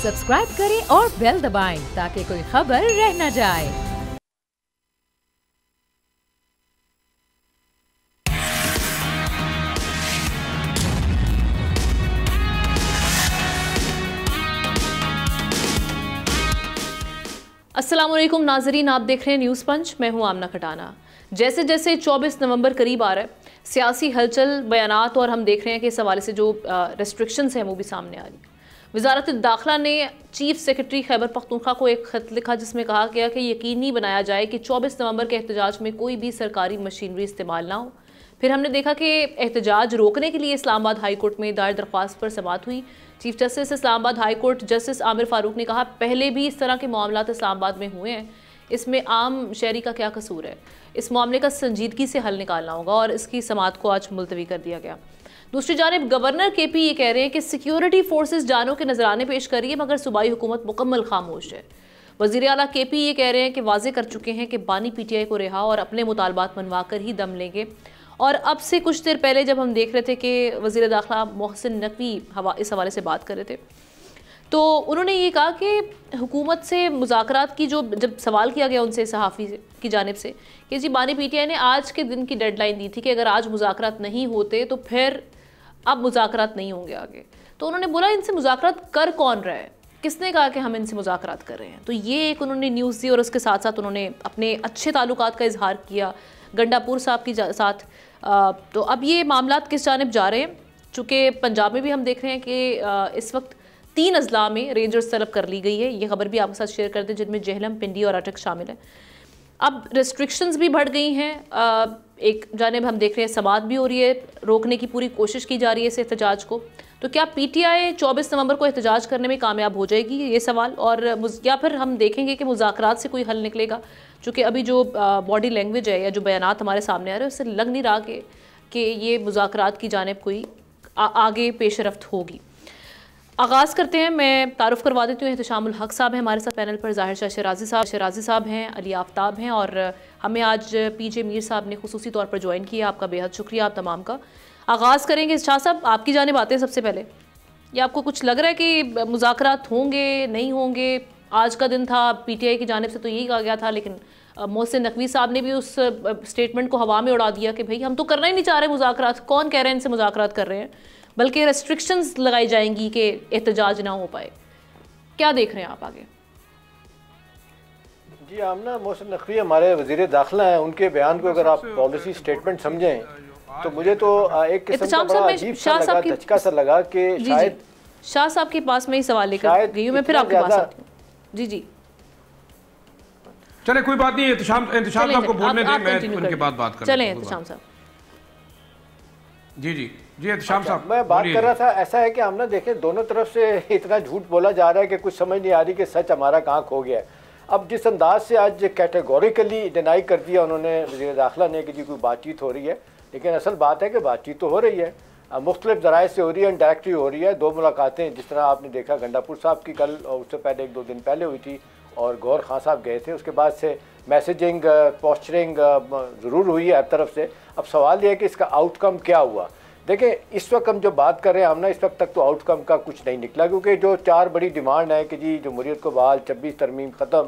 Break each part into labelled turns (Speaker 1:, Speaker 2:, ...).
Speaker 1: Subscribe करें और bell दबाएं ताकि कोई खबर रह न जाए।
Speaker 2: अस्सलामुअलैकुम नाजरीन, आप देख रहे हैं न्यूज़ पंच। मैं हूं आमना खटाना। जैसे जैसे 24 नवंबर करीब आ रहा है, सियासी हलचल, बयानात और हम देख रहे हैं कि इस हवाले से जो रेस्ट्रिक्शंस हैं वो भी सामने आ रही है। वज़ारत दाखिला ने चीफ सेक्रेटरी खैबर पख्तूनख्वा को एक ख़त लिखा जिसमें कहा गया कि यकीनी बनाया जाए कि 24 नवंबर के एहतजाज में कोई भी सरकारी मशीनरी इस्तेमाल ना हो। फिर हमने देखा कि एहतजाज रोकने के लिए इस्लामाबाद हाई कोर्ट में दायर दरख्वास्त पर समाअत हुई। Chief justice Islamabad high court justice Aamir Farooq ने कहा, पहले भी इस तरह के मामलात इस्लामाबाद में हुए हैं, इसमें आम शहरी का क्या कसूर है। इस मामले का संजीदगी से हल निकालना होगा और इसकी समाअत को आज मुलतवी कर दिया गया। दूसरी जानिब गवर्नर KP ये कह रहे हैं कि सिक्योरिटी फोर्सेस जानों के नजराने पेश कर रही है मगर सूबाई हुकूमत मुकम्मल खामोश है। वज़ीर आला KP ये कह रहे हैं कि वाजे कर चुके हैं कि बानी PTI को रिहा और अपने मुतालबात मनवा कर ही दम लेंगे। और अब से कुछ देर पहले जब हम देख रहे थे कि वज़ीर दाखिला मोहसिन नकवी इस हवाले से बात कर रहे थे, तो उन्होंने ये कहा कि हुकूमत से मुज़ाकरात की जब सवाल किया गया उनसे सहाफ़ी की जानिब से कि जी बानी PTI ने आज के दिन की डेडलाइन दी थी कि अगर आज मुज़ाकरात नहीं होते तो फिर अब मुज़ाकरात नहीं होंगे आगे, तो उन्होंने बोला इनसे मुज़ाकरात कर कौन रहा है, किसने कहा कि हम इनसे मुज़ाकरात कर रहे हैं। तो ये एक उन्होंने न्यूज़ दी और उसके साथ साथ उन्होंने अपने अच्छे ताल्लुकात का इजहार किया गंडापुर साहब के साथ। तो अब ये मामलात किस जानिब जा रहे हैं, चूँकि पंजाब में भी हम देख रहे हैं कि इस वक्त 3 अजला में रेंजर्स तलब कर ली गई है। ये खबर भी आपके साथ शेयर करते हैं जिनमें जेहलम, पिंडी और अटक शामिल है। अब रेस्ट्रिक्शंस भी बढ़ गई हैं। एक जानिब हम देख रहे हैं समाअत भी हो रही है, रोकने की पूरी कोशिश की जा रही है इस एहतजाज को। तो क्या PTI 24 नवंबर को एहतजाज करने में कामयाब हो जाएगी, ये सवाल, और या फिर हम देखेंगे कि मुज़ाकरात से कोई हल निकलेगा। चूँकि अभी जो बॉडी लैंग्वेज है या जो बयानात हमारे सामने आ रहे हैं उससे लग नहीं रहा कि ये मुज़ाकरात की जानिब कोई आगे पेशरफ्त होगी। आगाज़ करते हैं, मैं तारुफ करवा देती हूँ। एहतशामुल हक साहब हैं हमारे साथ पैनल पर, ज़ाहिर शाह शराजी साहब हैं, अली आफ्ताब हैं, और हमें आज PJ मीर साहब ने खुसूसी तौर पर ज्वाइन किया। आपका बेहद शुक्रिया आप तमाम का। आगाज़ करेंगे शाह साहब, आपकी जानिब आते हैं सबसे पहले। या आपको कुछ लग रहा है कि मुज़ाकरात होंगे नहीं होंगे? आज का दिन था, PTI की जानिब से तो यही कहा गया था, लेकिन मोहसिन नकवी साहब ने भी उस स्टेटमेंट को हवा में उड़ा दिया कि भाई हम तो करना ही नहीं चाह रहे मुज़ाकरात, कौन कह रहे हैं इनसे मुज़ाकरात कर रहे हैं, बल्कि रेस्ट्रिक्शंस लगाई जाएंगी कि एहतजाज ना हो पाए। क्या देख रहे हैं आप आगे?
Speaker 3: जी आमना, मोहसिन नकवी हमारे वज़ीर दाखिला हैं, उनके बयान को अगर आप पॉलिसी स्टेटमेंट समझें तो मुझे तो एक किस्म का बड़ा अजीब सा लगा, धचका सा लगा कि शायद
Speaker 2: शाह साहब के पास में ही सवाल लेकर गई हूँ मैं, फिर आपके पास आती हूँ। जी
Speaker 4: चले, कोई बात नहीं, एहतशाम साहब को बोलने दें, मैं उनके बाद बात करूँ।
Speaker 2: चलें एहतशाम साहब।
Speaker 4: जी एहतशाम साहब,
Speaker 3: मैं बात कर रहा था, ऐसा है कि हम ना देखें दोनों तरफ से इतना झूठ बोला जा रहा है कि कुछ समझ नहीं आ रही कि सच हमारा कहाँ खो गया है। अब जिस अंदाज से आज कैटेगोरिकली डिनाई कर दिया उन्होंने वज़ीर दाखिला ने कि जी कोई बातचीत हो रही है, लेकिन असल बात है कि बातचीत तो हो रही है, मुख्तलिफ ज़राए से हो रही है, इंडायरेक्टली हो रही है। 2 मुलाकातें जिस तरह आपने देखा गंडापुर साहब की कल और उससे पहले 1-2 दिन पहले हुई थी, और गौहर खान साहब गए थे, उसके बाद से मैसेजिंग पोस्चरिंग ज़रूर हुई है हर तरफ से। अब सवाल ये है कि इसका आउटकम क्या हुआ। देखें, इस वक्त हम जो बात कर रहे हैं हम ना, इस वक्त तक तो आउटकम का कुछ नहीं निकला, क्योंकि जो 4 बड़ी डिमांड है कि जी जमहूरियत को बहाल, 26 तरमीम ख़त्म,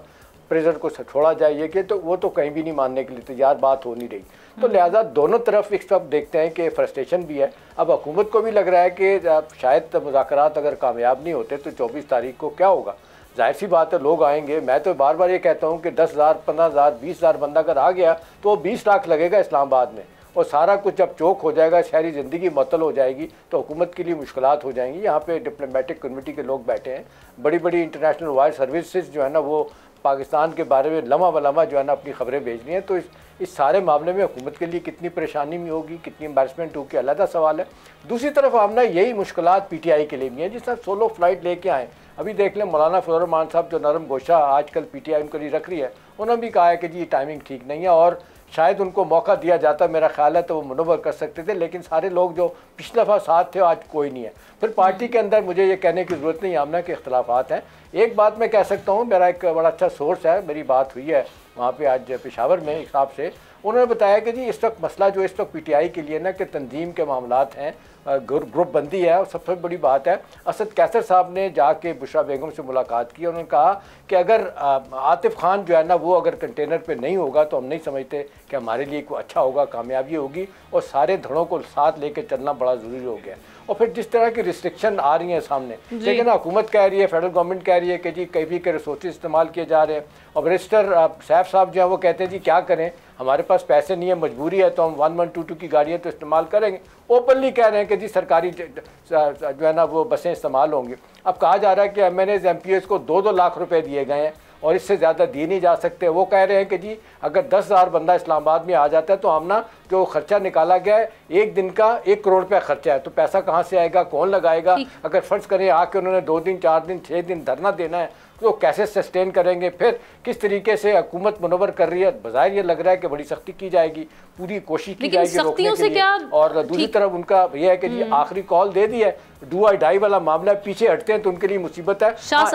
Speaker 3: प्रेसिडेंट को छोड़ा जाए, ये कि तो वो तो कहीं भी नहीं मानने के लिए तैयार, बात हो नहीं रही। तो लिहाजा दोनों तरफ इस वक्त देखते हैं कि फ्रस्ट्रेशन भी है। अब हुकूमत को भी लग रहा है कि शायद मुज़ाकरात अगर कामयाब नहीं होते तो 24 तारीख को क्या होगा। जाहिर सी बात है लोग आएंगे। मैं तो बार बार ये कहता हूँ कि 10,000, 15,000, 20,000 बंदा अगर आ गया तो वो 20 लाख लगेगा इस्लामाबाद में, और सारा कुछ जब चौक हो जाएगा, शहरी ज़िंदगी मुअत्तल हो जाएगी, तो हुकूमत के लिए मुश्किलात हो जाएंगी। यहाँ पे डिप्लोमेटिक कम्युनिटी के लोग बैठे हैं, बड़ी बड़ी इंटरनेशनल वायर सर्विसेज जो है ना वो पाकिस्तान के बारे में लम्हा बलम्हा जो है ना अपनी खबरें भेज रही हैं। तो इस सारे मामले में हुकूमत के लिए कितनी परेशानी में होगी, कितनी एम्बैरसमेंट होगी, अलग सवाल है। दूसरी तरफ हमने यही मुश्किलात PTI के लिए भी हैं, जिस तरह सोलो फ्लाइट लेके आए। अभी देख लें मौलाना फजल रहमान साहब जो नरम गोशा आजकल PTI उनके लिए रख रही है, उन्होंने भी कहा है कि जी टाइमिंग ठीक नहीं है, और शायद उनको मौका दिया जाता मेरा ख्याल है तो वो मनोवर कर सकते थे, लेकिन सारे लोग जो पिछले दफ़ा साथ थे आज कोई नहीं है। फिर पार्टी के अंदर मुझे ये कहने की ज़रूरत नहीं आमना के इख्तलाफात हैं। एक बात मैं कह सकता हूँ, मेरा एक बड़ा अच्छा सोर्स है, मेरी बात हुई है वहाँ पे आज पेशावर में एक साहब से, उन्होंने बताया कि जी इस वक्त मसला जो इस वक्त PTI के लिए ना कि तंजीम के मामलात हैं, ग्रुप बंदी है, और सबसे बड़ी बात है असद कैसर साहब ने जाके बुशरा बेगम से मुलाकात की। उन्होंने कहा कि अगर आतिफ खान जो है ना वो अगर कंटेनर पे नहीं होगा तो हम नहीं समझते कि हमारे लिए कोई अच्छा होगा, कामयाबी होगी, और सारे धड़ों को साथ लेके चलना बड़ा ज़रूरी हो गया। और फिर जिस तरह की रिस्ट्रिक्शन आ रही हैं सामने, लेकिन हुकूमत कह रही है, फेडरल गवर्नमेंट कह रही है कि जी कभी के रिसोर्सेज इस्तेमाल किए जा रहे हैं, और बैरिस्टर सैफ साहब जो है वो कहते हैं जी क्या करें, हमारे पास पैसे नहीं है, मजबूरी है, तो हम 1122 की गाड़ियाँ तो इस्तेमाल करेंगे। ओपनली कह रहे हैं कि जी सरकारी जो है ना वो बसें इस्तेमाल होंगी। अब कहा जा रहा है कि MNAs MPs को 2-2 लाख रुपए दिए गए हैं और इससे ज़्यादा दिए नहीं जा सकते। वो कह रहे हैं कि जी अगर 10,000 बंदा इस्लामाबाद में आ जाता है तो हम ना जो खर्चा निकाला गया है एक दिन का 1 करोड़ रुपया खर्चा है, तो पैसा कहाँ से आएगा, कौन लगाएगा? अगर फ़र्ज़ करें आके उन्होंने 2 दिन 4 दिन 6 दिन धरना देना है तो कैसे सस्टेन करेंगे? फिर किस तरीके से हुकूमत मुनव्वर कर रही है? बज़ाहिर ये लग रहा है कि बड़ी सख्ती की जाएगी, पूरी कोशिश की जाएगी रोकने के लिए। और दूसरी तरफ उनका यह है कि जी आखिरी कॉल दे दी है, डू और डाई वाला मामला है, पीछे हटते हैं तो उनके लिए मुसीबत है।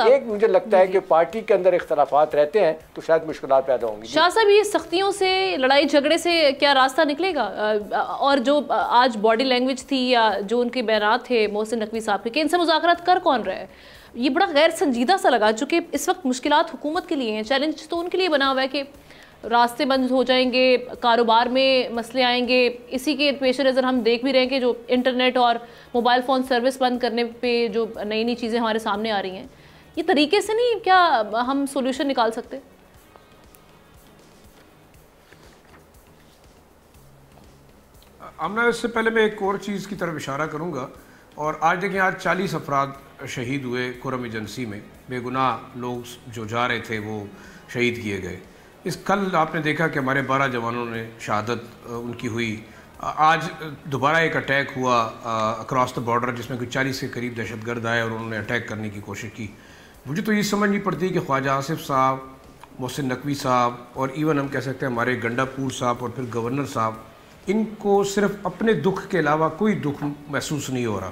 Speaker 3: एक मुझे लगता है कि पार्टी के अंदर इख्तलाफात रहते हैं तो शायद मुश्किलात पैदा होंगी।
Speaker 2: शाह साहब, ये सख्तियों से, लड़ाई झगड़े से क्या रास्ता निकलेगा? और जो आज बॉडी लैंग्वेज थी या जो उनके बयानात थे मोहसिन नकवी साहब के, इनसे मुज़ाकरात कर कौन रहा है? ये बड़ा गैर संजीदा सा लगा, चूँकि इस वक्त मुश्किलात हुकूमत के लिए हैं, चैलेंज तो उनके लिए बना हुआ है कि रास्ते बंद हो जाएंगे, कारोबार में मसले आएंगे। इसी के पेश नज़र हम देख भी रहे हैं कि जो इंटरनेट और मोबाइल फ़ोन सर्विस बंद करने पे जो नई नई चीज़ें हमारे सामने आ रही हैं, ये तरीके से नहीं क्या हम सोल्यूशन निकाल सकते?
Speaker 4: आमना, इससे पहले मैं एक और चीज़ की तरफ इशारा करूँगा। और आज देखिए, आज 40 अफराद शहीद हुए कुरम एजेंसी में, बेगुनाह लोग जो जा रहे थे वो शहीद किए गए। इस कल आपने देखा कि हमारे 12 जवानों ने शहादत उनकी हुई। आज दोबारा एक अटैक हुआ अक्रॉस द बॉर्डर, जिसमें कोई 40 के करीब दहशतगर्द आए और उन्होंने अटैक करने की कोशिश की। मुझे तो ये समझ नहीं पड़ती कि ख्वाजा आसिफ साहब, मोहसिन नकवी साहब और इवन हम कह सकते हैं हमारे गंडापुर साहब और फिर गवर्नर साहब, इनको सिर्फ अपने दुख के अलावा कोई दुख महसूस नहीं हो रहा।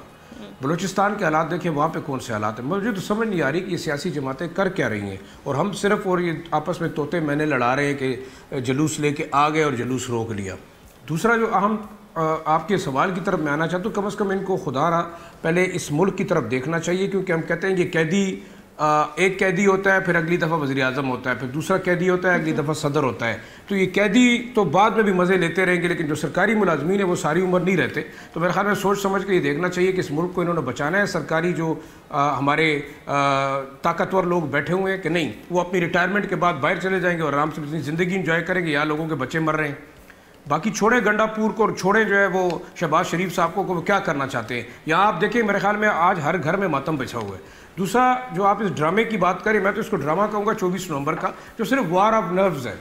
Speaker 4: बलूचिस्तान के हालात देखें, वहाँ पे कौन से हालात हैं। मुझे तो समझ नहीं आ रही कि ये सियासी जमातें कर क्या रही हैं, और हम सिर्फ और ये आपस में तोते मैंने लड़ा रहे हैं कि जुलूस लेके आ गए और जुलूस रोक लिया। दूसरा जो अहम आपके सवाल की तरफ मैं आना चाहता हूँ, कम अज़ कम इनको खुदारा पहले इस मुल्क की तरफ देखना चाहिए, क्योंकि हम कहते हैं ये कैदी, एक कैदी होता है, फिर अगली दफ़ा वज़ीर आज़म होता है, फिर दूसरा कैदी होता है, अगली दफ़ा सदर होता है। तो ये कैदी तो बाद में भी मज़े लेते रहेंगे, लेकिन जो सरकारी मुलाजमीन है वो सारी उम्र नहीं रहते। तो मेरे ख्याल में सोच समझ के ये देखना चाहिए कि इस मुल्क को इन्होंने बचाना है। सरकारी जो हमारे ताकतवर लोग बैठे हुए हैं कि नहीं, वो अपनी रिटायरमेंट के बाद बाहर चले जाएंगे और आराम से अपनी ज़िंदगी इंजॉय करेंगे। यहाँ लोगों के बच्चे मर रहे हैं। बाकी छोड़े गंडापुर को और छोड़े जो है वो शहबाज शरीफ साहब को वो क्या करना चाहते हैं। यहाँ आप देखिए, मेरे ख्याल में आज हर घर में मातम बिछा हुआ है। दूसरा, जो आप इस ड्रामे की बात करें, मैं तो इसको ड्रामा कहूँगा 24 नवंबर का, जो सिर्फ वार ऑफ नर्व्स है।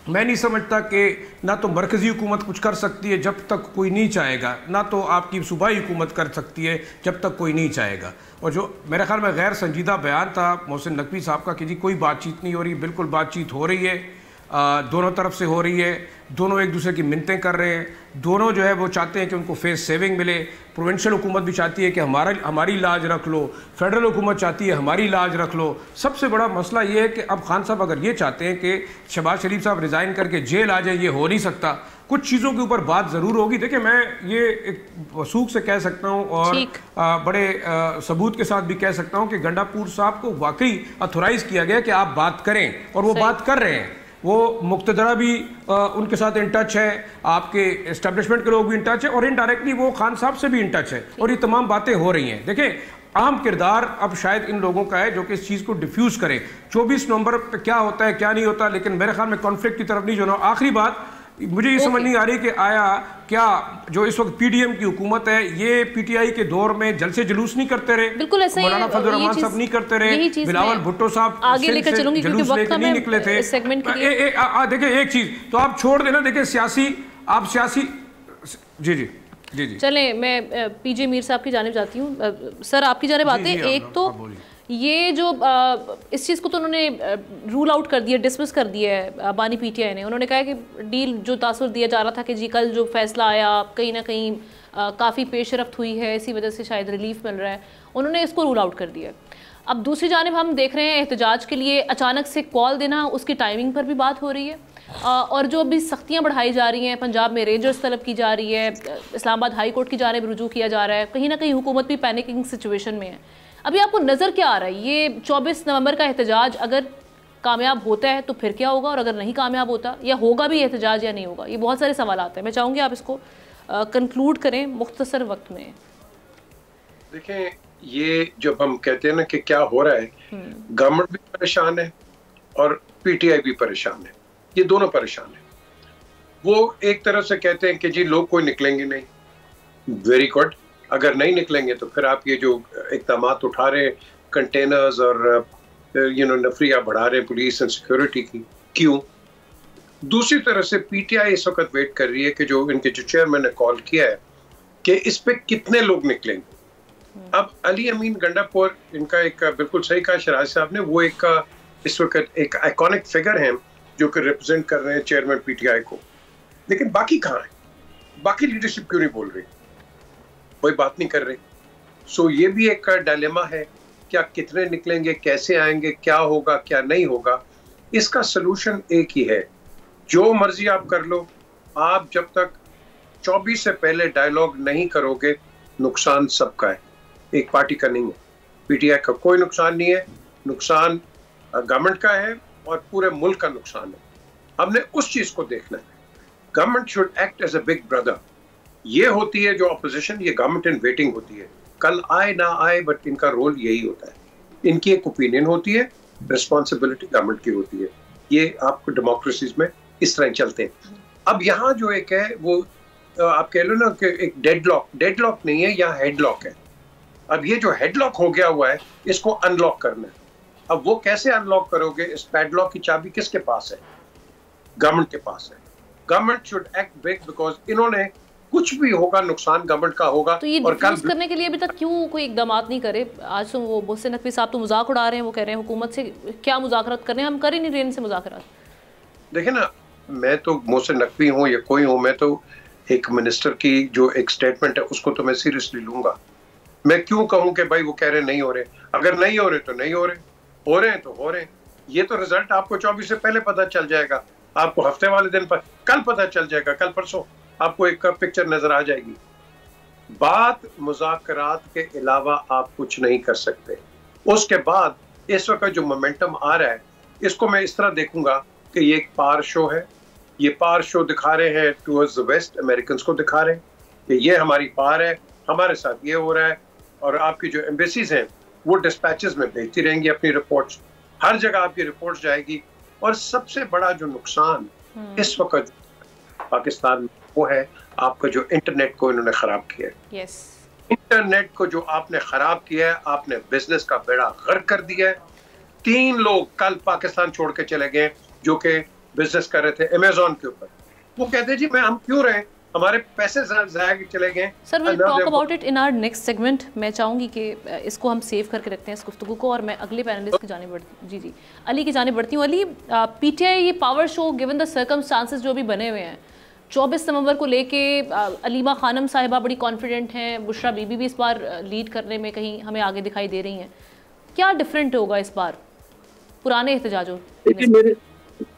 Speaker 4: मैं नहीं समझता कि ना तो मरकज़ी हुकूमत कुछ कर सकती है जब तक कोई नहीं चाहेगा, ना तो आपकी सूबाई हुकूमत कर सकती है जब तक कोई नहीं चाहेगा। और जो मेरे ख्याल में गैर संजीदा बयान था मोहसिन नकवी साहब का कि जी कोई बातचीत नहीं हो रही, बिल्कुल बातचीत हो रही है, दोनों तरफ से हो रही है, दोनों एक दूसरे की मिन्नतें कर रहे हैं, दोनों जो है वो चाहते हैं कि उनको फेस सेविंग मिले। प्रोविंशियल हुकूमत भी चाहती है कि हमारी लाज रख लो, फेडरल हुकूमत चाहती है हमारी लाज रख लो। सबसे बड़ा मसला ये है कि अब खान साहब अगर ये चाहते हैं कि शहबाज शरीफ साहब रिज़ाइन करके जेल आ जाए, ये हो नहीं सकता। कुछ चीज़ों के ऊपर बात ज़रूर होगी। देखिए, मैं ये एक वसूख से कह सकता हूँ और बड़े सबूत के साथ भी कह सकता हूँ कि गंडापुर साहब को वाकई अथोराइज़ किया गया कि आप बात करें, और वो बात कर रहे हैं। वो मुक्तदरा भी उनके साथ इन टच है, आपके एस्टेब्लिशमेंट के लोग भी इन टच है, और इनडायरेक्टली वो खान साहब से भी इन टच है, और ये तमाम बातें हो रही हैं। देखें, अहम किरदार अब शायद इन लोगों का है जो कि इस चीज़ को डिफ्यूज़ करे। 24 नवंबर पे क्या होता है क्या नहीं होता, लेकिन मेरे ख्याल में कॉन्फ्लिक्ट की तरफ नहीं जाना। आखिरी बात, मुझे ये समझ नहीं आ रही कि आया क्या जो इस वक्त पीडीएम की हुकूमत है, ये पीटीआई के दौर में जलसे जुलूस नहीं करते रहे,
Speaker 2: बिल्कुल ऐसे
Speaker 4: मौलाना फजल रहमान साहब नहीं करते रहे, बिलावल भुट्टो साहब
Speaker 2: आगे लेकर चलूंगी क्योंकि वक्त नहीं निकले थे इस सेगमेंट के लिए।
Speaker 4: देखिए, एक चीज तो आप छोड़ देना, देखिए सियासी जी जी जी जी
Speaker 2: चले, मैं पीजे मीर साहब की जानिब जाती हूँ। सर, आपकी जानिब आते हैं। एक तो ये जो इस चीज़ को तो उन्होंने रूल आउट कर दिया, डिसमिस कर दिया है बानी पीटीआई ने। उन्होंने कहा है कि डील जो तासुर दिया जा रहा था कि जी कल जो फैसला आया कहीं ना कहीं काफ़ी पेशरफ्त हुई है, इसी वजह से शायद रिलीफ मिल रहा है, उन्होंने इसको रूल आउट कर दिया। अब दूसरी जानिब हम देख रहे हैं एहतजाज के लिए अचानक से कॉल देना, उसकी टाइमिंग पर भी बात हो रही है। और जो अभी सख्तियां बढ़ाई जा रही हैं, पंजाब में रेंजर्स तलब की जा रही है, इस्लामाबाद हाई कोर्ट की जानिब रुजू किया जा रहा है, कहीं ना कहीं हुकूमत भी पैनिकिंग सिचुएशन में है। अभी आपको नज़र क्या आ रहा है, ये 24 नवंबर का एहतजाज अगर कामयाब होता है तो फिर क्या होगा, और अगर नहीं कामयाब होता या होगा भी एहतजाज या नहीं होगा, ये बहुत सारे सवाल आते हैं। मैं चाहूँगी आप इसको कंक्लूड करें मुख्तसर वक्त में।
Speaker 5: देखें, ये जब हम कहते हैं ना कि क्या हो रहा है, गवर्नमेंट भी परेशान है और पीटीआई भी परेशान है, ये दोनों परेशान है। वो एक तरफ से कहते हैं कि जी लोग कोई निकलेंगे नहीं, वेरी गुड, अगर नहीं निकलेंगे तो फिर आप ये जो इक़दाम उठा रहे हैं, कंटेनर्स और नफरियाँ बढ़ा रहे हैं पुलिस एंड सिक्योरिटी की, क्यों? दूसरी तरफ से पीटीआई इस वक्त वेट कर रही है कि जो इनके जो चेयरमैन ने कॉल किया है कि इस पे कितने लोग निकलेंगे। अब अली अमीन गंडापुर, इनका एक बिल्कुल सही कहा शराज साहब ने, वो एक इस वक्त एक आइकॉनिक फिगर हैं जो कि रिप्रेजेंट कर रहे हैं चेयरमैन पीटीआई को, लेकिन बाकी कहाँ है? बाकी लीडरशिप क्यों नहीं बोल रही, कोई बात नहीं कर रही? सो ये भी एक डायलेमा है, क्या कितने निकलेंगे, कैसे आएंगे, क्या होगा क्या नहीं होगा। इसका सलूशन एक ही है, जो मर्जी आप कर लो, आप जब तक 24 से पहले डायलॉग नहीं करोगे, नुकसान सबका है, एक पार्टी का नहीं है। पीटीआई का कोई नुकसान नहीं है, नुकसान गवर्नमेंट का है और पूरे मुल्क का नुकसान है। हमने उस चीज को देखना है। Government should act as a big brother. ये होती है जो अपोजिशन, ये गवर्नमेंट इन वेटिंग होती है, कल आए ना आए, बट इनका रोल यही होता है। इनकी एक ओपिनियन होती है, रिस्पॉन्सिबिलिटी गवर्नमेंट की होती है। ये आपको डेमोक्रेसीज में इस तरह चलते हैं। अब यहाँ जो एक है वो आप कह लो ना कि एक डेडलॉक नहीं है, यहाँ हेडलॉक है। अब ये जो हेडलॉक हो गया हुआ है, इसको अनलॉक करना है। अब वो कैसे अनलॉक करोगे? इस पैडलॉक की चाबी किसके पास है? गवर्नमेंट के पास है। Government should act big, because इन्होंने कुछ भी होगा नुकसान गवर्नमेंट का होगा।
Speaker 2: तो ये डिफ्यूज करने के लिए अभी तक क्यों कोई इकदाम नहीं करे? आज तो वो मोहसिन नकवी साहब तो मजाक उड़ा रहे हैं, वो कह रहे हैं हुकूमत से क्या मुज़ाकरात कर रहे हैं, हम कर ही नहीं रहे इनसे मुज़ाकरात।
Speaker 5: देखे ना, मैं तो मोहसिन नकवी हूँ या कोई हूँ, मैं तो एक मिनिस्टर की जो एक स्टेटमेंट है उसको तो मैं सीरियसली लूंगा। मैं क्यों कहूँ कि भाई वो कह रहे नहीं हो रहे, अगर नहीं हो रहे तो नहीं हो रहे, हो रहे हैं तो हो रहे हैं। ये तो रिजल्ट आपको 24 से पहले पता चल जाएगा, आपको हफ्ते वाले दिन पर कल पता चल जाएगा, कल परसों आपको एक पिक्चर नजर आ जाएगी। बात मुज़ाकरात के अलावा आप कुछ नहीं कर सकते। उसके बाद इस वक्त जो मोमेंटम आ रहा है, इसको मैं इस तरह देखूंगा कि ये एक पार शो है। ये पार शो दिखा रहे हैं टूवर्ड्स द वेस्ट, अमेरिकन को दिखा रहे हैं कि ये हमारी पार है, हमारे साथ ये हो रहा है। और आपकी जो एम्बेसीज हैं वो डिस्पैचेस में भेजती रहेंगी अपनी रिपोर्ट्स, हर जगह आपकी रिपोर्ट्स जाएगी। और सबसे बड़ा जो नुकसान इस वक्त पाकिस्तान में वो है आपका जो इंटरनेट को इन्होंने खराब किया है। इंटरनेट को जो आपने खराब किया है, आपने बिजनेस का बेड़ा गर्क कर दिया है। 3 लोग कल पाकिस्तान छोड़ के चले गए जो कि बिजनेस कर रहे थे अमेज़न के ऊपर। वो कहते जी मैं हम क्यों रहे, हमारे पैसे ज़ाया चले गए।
Speaker 2: Sir will talk about it in our next segment. मैं चाहूंगी कि इसको हम सेव करके रखते हैं इस गुफ्तगू को, और मैं अगले पैनलिस्ट की जानिब बढ़ती जी अली की जानिब बढ़ती हूँ। अली, पीटीआई ये power show given the circumstances जो भी बने हुए हैं 24 नवंबर को लेके, अलीमा खानम साहिबा बड़ी कॉन्फिडेंट हैं, बुशरा बीबी भी इस बार लीड करने में कहीं हमें आगे दिखाई दे रही हैं। क्या डिफरेंट होगा इस बार पुराने एहतजाजों?
Speaker 6: देखिए,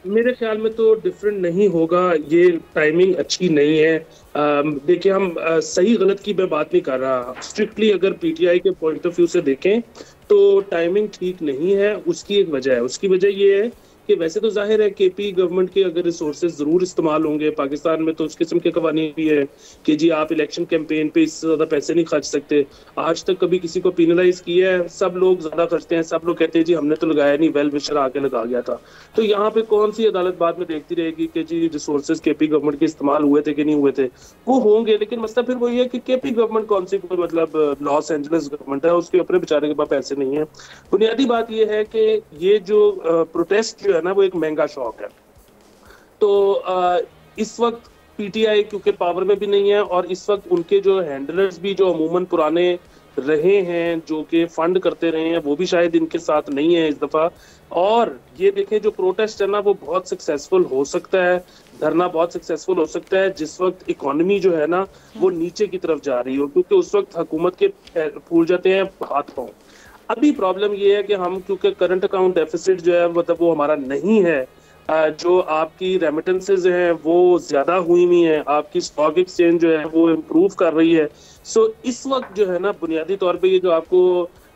Speaker 6: मेरे ख्याल में तो डिफरेंट नहीं होगा, ये टाइमिंग अच्छी नहीं है। देखिए, हम सही गलत की मैं बात नहीं कर रहा, स्ट्रिक्टली अगर पीटीआई के पॉइंट ऑफ व्यू से देखें तो टाइमिंग ठीक नहीं है। उसकी एक वजह है, उसकी वजह ये है कि वैसे तो जाहिर है केपी गवर्नमेंट के अगर रिसोर्सेज जरूर इस्तेमाल होंगे, पाकिस्तान में तो उस किस्म के कवानीन भी है कि जी आप इलेक्शन कैंपेन पे इससे ज्यादा पैसे नहीं खर्च सकते। आज तक कभी किसी को पिनलाइज किया है? सब लोग ज्यादा खर्चते हैं, सब लोग कहते हैं जी हमने तो लगाया नहीं, वेल विशर आके लगा गया था। तो यहाँ पे कौन सी अदालत बाद में देखती रहेगी कि जी रिसोर्सेज केपी गवर्नमेंट के इस्तेमाल हुए थे कि नहीं हुए थे? वो होंगे, लेकिन मसला फिर वही है कि केपी गवर्नमेंट कौन सी कोई मतलब लॉस एंजलिस गवर्नमेंट है, उसके अपने बेचारे के पास पैसे नहीं है। बुनियादी बात ये है कि ये जो प्रोटेस्ट जो है ना वो एक महंगा शौक है। तो इस वक्त पीटीआई क्योंकि पावर में भी नहीं है, और इस वक्त उनके जो हैंडलर्स भी जो अमूमन पुराने रहे हैं जो कि फंड करते रहे हैं, वो भी शायद इनके साथ नहीं है इस दफा। और ये देखें जो प्रोटेस्ट है ना वो बहुत सक्सेसफुल हो सकता है, धरना बहुत सक्सेसफुल हो सकता है जिस वक्त इकोनॉमी जो है ना वो नीचे की तरफ जा रही हो, क्योंकि उस वक्त हुकूमत के फूल जाते हैं हाथ पांव। अभी प्रॉब्लम ये है कि हम, क्योंकि करंट अकाउंट डेफिसिट जो है मतलब वो हमारा नहीं है, जो आपकी रेमिटेंसेज हैं वो ज्यादा हुई हुई हैं, आपकी स्टॉक एक्सचेंज जो है वो इम्प्रूव कर रही है। सो इस वक्त जो है ना बुनियादी तौर पे ये जो आपको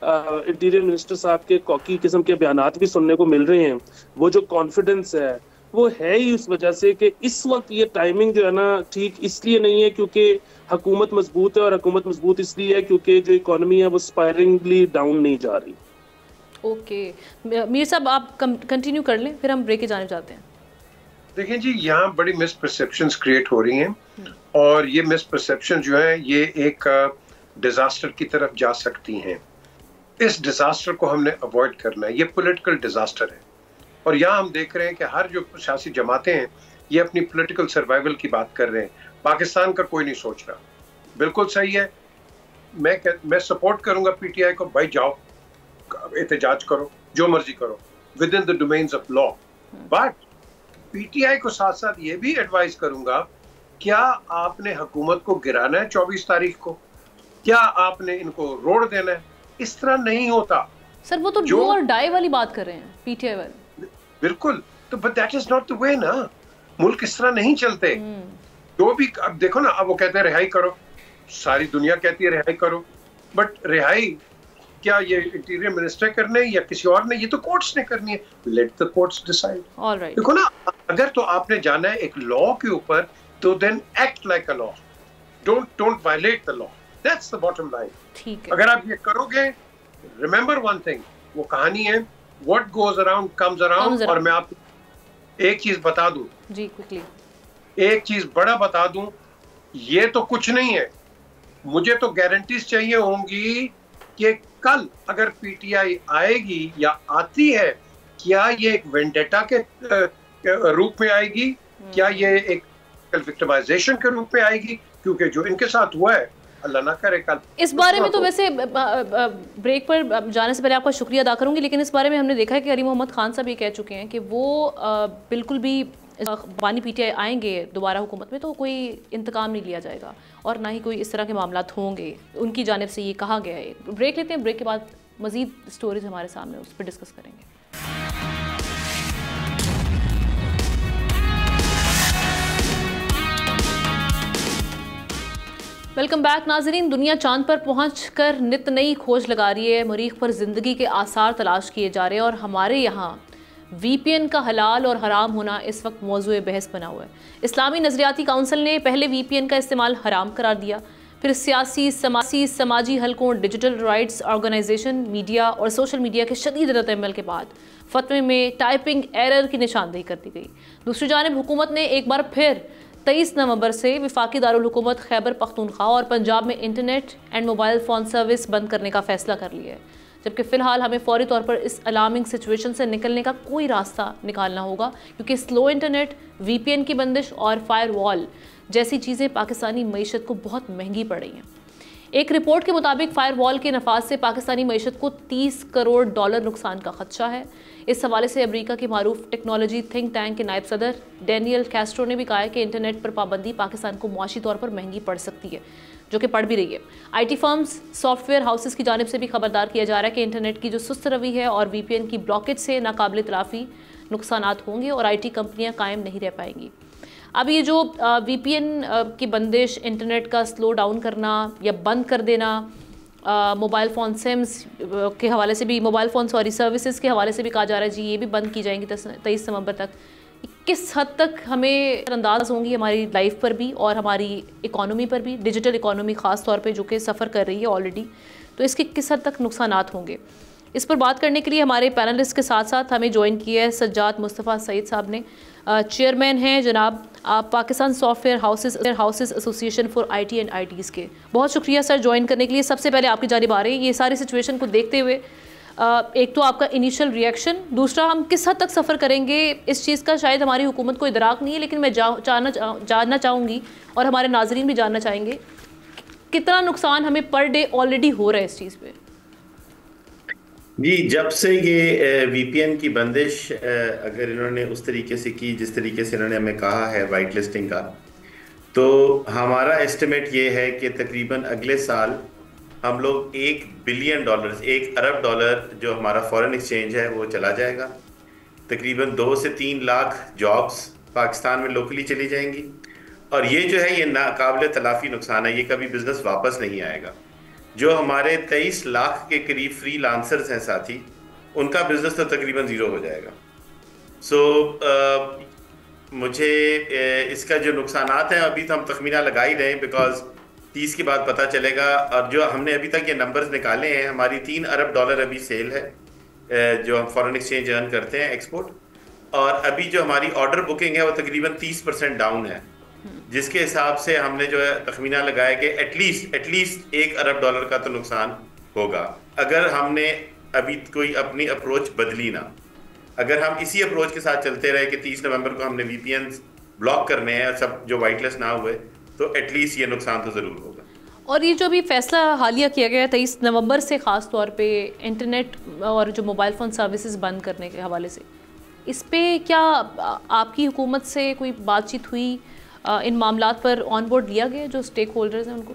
Speaker 6: इंटीरियर मिनिस्टर साहब के कॉकी किस्म के बयानात भी सुनने को मिल रहे हैं, वो जो कॉन्फिडेंस है वो है ही इस वजह से कि इस वक्त ये टाइमिंग जो है ना ठीक इसलिए नहीं है क्योंकि हुकूमत मजबूत है, और हुकूमत मजबूत इसलिए है क्योंकि जो इकोनॉमी है वो स्पायरिंगली डाउन नहीं जा रही।
Speaker 2: ओके मीर साहब, आप कंटिन्यू कर लें, फिर हम ब्रेक के जाने जाते हैं।
Speaker 5: देखिए जी, यहाँ बड़ी मिसपरसेप्शंस क्रिएट हो रही हैं, और ये मिसपरसेप्शन जो है ये एक डिजास्टर की तरफ जा सकती हैं। इस डिजास्टर को हमने अवॉइड करना है। ये पॉलिटिकल डिजास्टर है, और यहाँ हम देख रहे हैं कि हर जो सियासी जमातें हैं ये अपनी पॉलिटिकल सर्वाइवल की बात कर रहे हैं। पाकिस्तान का कोई नहीं सोच रहा। बिल्कुल सही है, मैं सपोर्ट करूंगा पीटीआई को, भाई जाओ एहतजाज करो, जो मर्जी करो with in the domains of law, but PTI को साथ साथ ये भी एडवाइस करूंगा, क्या आपने हुकूमत को गिराना है 24 तारीख को? क्या आपने इनको रोड देना है? इस तरह नहीं होता
Speaker 2: सर। वो तो डू और डाई वाली बात कर रहे हैं पीटीआई वाले।
Speaker 5: बिल्कुल, तो but that is not the way ना। मुल्क इस तरह नहीं चलते। जो भी, अब देखो ना, अब वो कहते हैं रिहाई करो, सारी दुनिया कहती है रिहाई करो, बट रिहाई क्या ये इंटीरियर मिनिस्टर करने या किसी और ने? ये तो कोर्ट्स ने करनी है। Let the courts decide.
Speaker 2: Alright,
Speaker 5: देखो ना, अगर तो आपने जाना है एक लॉ के ऊपर, तो then act like a law, don't violate the law. That's the bottom line.
Speaker 2: ठीक है।
Speaker 5: अगर आप ये करोगे, रिमेंबर वन थिंग, वो कहानी है what goes around comes around. और मैं आपको एक चीज बता दूं
Speaker 2: जी, क्विकली
Speaker 5: एक चीज बड़ा बता दूं, ये तो कुछ नहीं है। मुझे तो गारंटीज चाहिए होंगी कि कल अगर पीटीआई आएगी या आती है, क्या ये एक वेंडेटा के रूप में आएगी, क्या ये एक विक्टिमाइजेशन के रूप में आएगी? क्योंकि जो इनके साथ हुआ है, अल्लाह ना करे कल।
Speaker 2: इस बारे में तो वैसे ब्रेक पर जाने से पहले आपका शुक्रिया अदा करूंगी, लेकिन इस बारे में हमने देखा है कि अली मोहम्मद खान साहब ये कह चुके हैं कि वो बिल्कुल भी बानी पीटीआई आएंगे दोबारा हुकूमत में तो कोई इंतकाम नहीं लिया जाएगा और ना ही कोई इस तरह के मामलात होंगे, उनकी जानिब से ये कहा गया है। ब्रेक लेते हैं, ब्रेक के बाद मज़ीद स्टोरीज हमारे सामने, उस पर डिस्कस करेंगे। वेलकम बैक नाजरीन। दुनिया चांद पर पहुंचकर नित नई खोज लगा रही है, मरीख पर ज़िंदगी के आसार तलाश किए जा रहे हैं, और हमारे यहाँ वीपीएन का हलाल और हराम होना इस वक्त मौजूए बहस बना हुआ है। इस्लामी नज़रियाती काउंसिल ने पहले वीपीएन का इस्तेमाल हराम करार दिया, फिर सियासी समाजी हलकों, डिजिटल राइट्स ऑर्गेनाइजेशन, मीडिया और सोशल मीडिया के शदीद रद्द-ए-अमल के बाद फतवे में टाइपिंग एरर की निशानदेही कर दी गई। दूसरी जानिब हुकूमत ने एक बार फिर 23 नवंबर से वफाकी दारुल हुकूमत खैबर पख्तूनख्वा और पंजाब में internet and mobile phone service बंद करने का फैसला कर लिया है, जबकि फ़िलहाल हमें फ़ौरी तौर पर इस अलार्मिंग सिचुएशन से निकलने का कोई रास्ता निकालना होगा, क्योंकि स्लो इंटरनेट, वीपीएन की बंदिश और फायरवॉल जैसी चीज़ें पाकिस्तानी मईशत को बहुत महंगी पड़ रही हैं। एक रिपोर्ट के मुताबिक फायरवॉल के नफाज से पाकिस्तानी मईशत को $30 करोड़ नुकसान का खदशा है। इस हवाले से अमेरिका के मारूफ टेक्नोलॉजी थिंक टैंक के नायब सदर डैनियल कैस्ट्रो ने भी कहा है कि इंटरनेट पर पाबंदी पाकिस्तान को मुआशी तौर पर महंगी पड़ सकती है, जो कि पड़ भी रही है। आईटी फर्म्स, सॉफ्टवेयर हाउसेस की जानिब से भी खबरदार किया जा रहा है कि इंटरनेट की जो सुस्त रवि है और वीपीएन की ब्लॉकेज से नाकाबिल तलाफी नुकसानात होंगे और आईटी कंपनियां कायम नहीं रह पाएंगी। अब ये जो वीपीएन की बंदिश, इंटरनेट का स्लो डाउन करना या बंद कर देना, मोबाइल फ़ोन सिम्स के हवाले से भी, मोबाइल फ़ोन सर्विसेज के हवाले से भी कहा जा रहा है जी ये भी बंद की जाएंगी 23 नवंबर तक। किस हद तक हमें अंदाज़ होंगी हमारी लाइफ पर भी और हमारी इकॉनमी पर भी, डिजिटल इकॉनमी ख़ास तौर पे जो कि सफ़र कर रही है ऑलरेडी, तो इसके किस हद तक नुकसानात होंगे। इस पर बात करने के लिए हमारे पैनलिस्ट के साथ साथ हमें ज्वाइन किया है सज्जाद मुस्तफ़ा सईद साहब ने, चेयरमैन हैं जनाब Pakistan software houses association for IT and ITs के। बहुत शुक्रिया सर ज्वाइन करने के लिए। सबसे पहले आपकी जानिब आ रही है, ये सारी सिचुएशन को देखते हुए एक तो आपका इनिशियल रिएक्शन, दूसरा हम किस हद तक सफ़र करेंगे इस चीज़ का शायद हमारी हुकूमत को इदराक नहीं है, लेकिन मैं जानना चाहूँगी और हमारे नाजरीन भी जानना चाहेंगे कितना नुकसान हमें पर डे ऑलरेडी हो रहा है इस चीज़ पे।
Speaker 7: जी, जब से ये वीपीएन की बंदिश अगर इन्होंने उस तरीके से की जिस तरीके से इन्होंने हमें कहा है वाइट लिस्टिंग का, तो हमारा एस्टिमेट ये है कि तकरीबन अगले साल हम लोग $1 बिलियन, $1 अरब जो हमारा फॉरेन एक्सचेंज है वो चला जाएगा। तकरीबन 2 से 3 लाख जॉब्स पाकिस्तान में लोकली चली जाएंगी। और ये जो है ये नाकाबिल तलाफी नुकसान है, ये कभी बिजनेस वापस नहीं आएगा। जो हमारे 23 लाख के करीब फ्रीलांसर्स हैं साथी, उनका बिजनेस तो तकरीबन ज़ीरो हो जाएगा। सो मुझे इसका जो नुकसानात हैं अभी तो हम तखमीना लगा ही रहे हैं, बिकॉज 30 के बाद पता चलेगा। और जो हमने अभी तक ये नंबर्स निकाले हैं, हमारी $3 अरब अभी सेल है जो हम फॉरेन एक्सचेंज अर्न करते हैं एक्सपोर्ट, और अभी जो हमारी ऑर्डर बुकिंग है वो तकरीबन 30% डाउन है, जिसके हिसाब से हमने जो है तखमीना लगाया कि एटलीस्ट $1 अरब का तो नुकसान होगा अगर हमने अभी कोई अपनी अप्रोच बदली ना। अगर हम इसी अप्रोच के साथ चलते रहे कि 30 नवंबर को हमने VPN ब्लॉक करने हैं, सब जो वाइट लिस्ट ना हुए, तो एटलीस्ट ये नुकसान तो ज़रूर होगा।
Speaker 2: और ये जो अभी फैसला हालिया किया गया है 23 नवंबर से, ख़ास तौर पे इंटरनेट और जो मोबाइल फ़ोन सर्विसेज बंद करने के हवाले से, इस पे क्या आपकी हुकूमत से कोई बातचीत हुई? इन मामलात पर ऑन बोर्ड लिया गया जो स्टेक होल्डर्स हैं उनको?